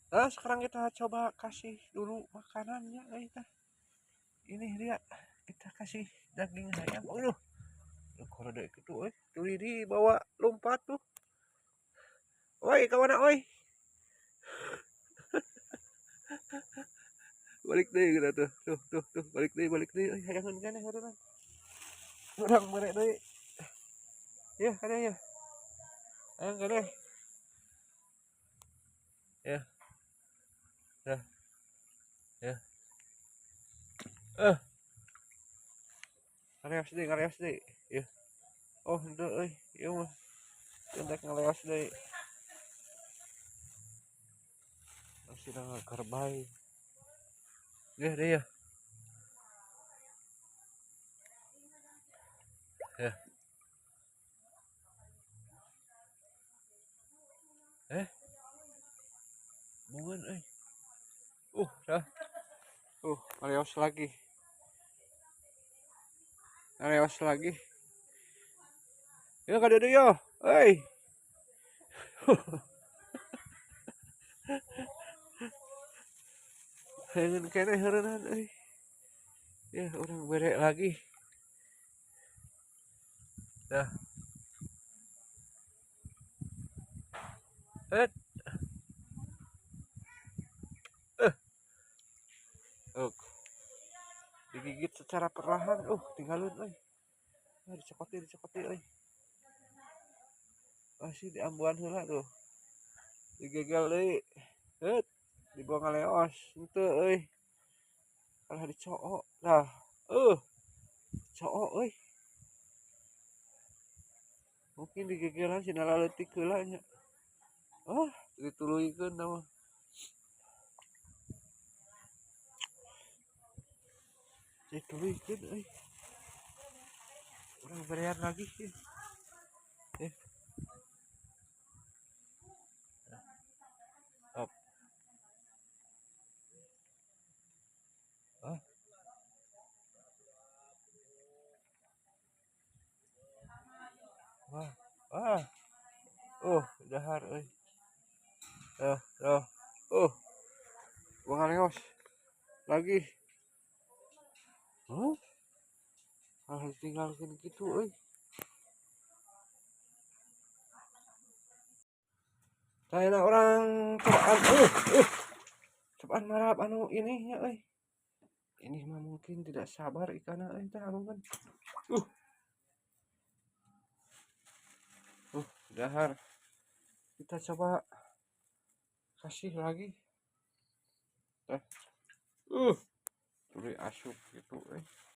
Nah, sekarang kita coba kasih dulu makanannya, kita. Ini dia, kita kasih daging ayam. Kalau ada itu, tuh di bawa lompat tuh. Oi, kawan, oi. Balik deh gitu tuh. Tuh, balik deh. Jangan kene, harunan. Orang merek deh. Ya, ada ya. Ayo kene. Ya, dah, ya. Eh, ngaleos deh. Ya. Oh, henteu euy. Ieu mah kentek ngaleos deui. Masih da ngakarbay. Geh deh ya. Ya. Eh, bungan euy. Dah. Ngaleos lagi. Ngaleos lagi. Ya kada deui yo. Euy. Heun kene heureunan euy. Ya, urang bere lagi. Dah. Et. Eh. Digigit secara perlahan. Tinggalun euy. Dicokoti euy. Masih diambuan heula tuh. Digegel deui. Et. Dibawa ngaleos. Henteu euy. Kalah dicoo. Dah. Coo euy. Mungkin digegelan cenah leutik heula nya. Dituluykeun da mah. Dituluykeun euy. Urang berean lagi sih. Eh, op. Ah, wah. Ah. Dahar euy. Dah. Uh, Buang leos. Lagi. Hah? Harus tinggalkeun kitu euy. Tayana orang cobaan cobaan marap anu ini nya euy. Ini mah mungkin tidak sabar ikanna euy tah anu kan. Uh, Dahar. Kita coba kasih lagi. Tah. Tuluy asup gitu euy.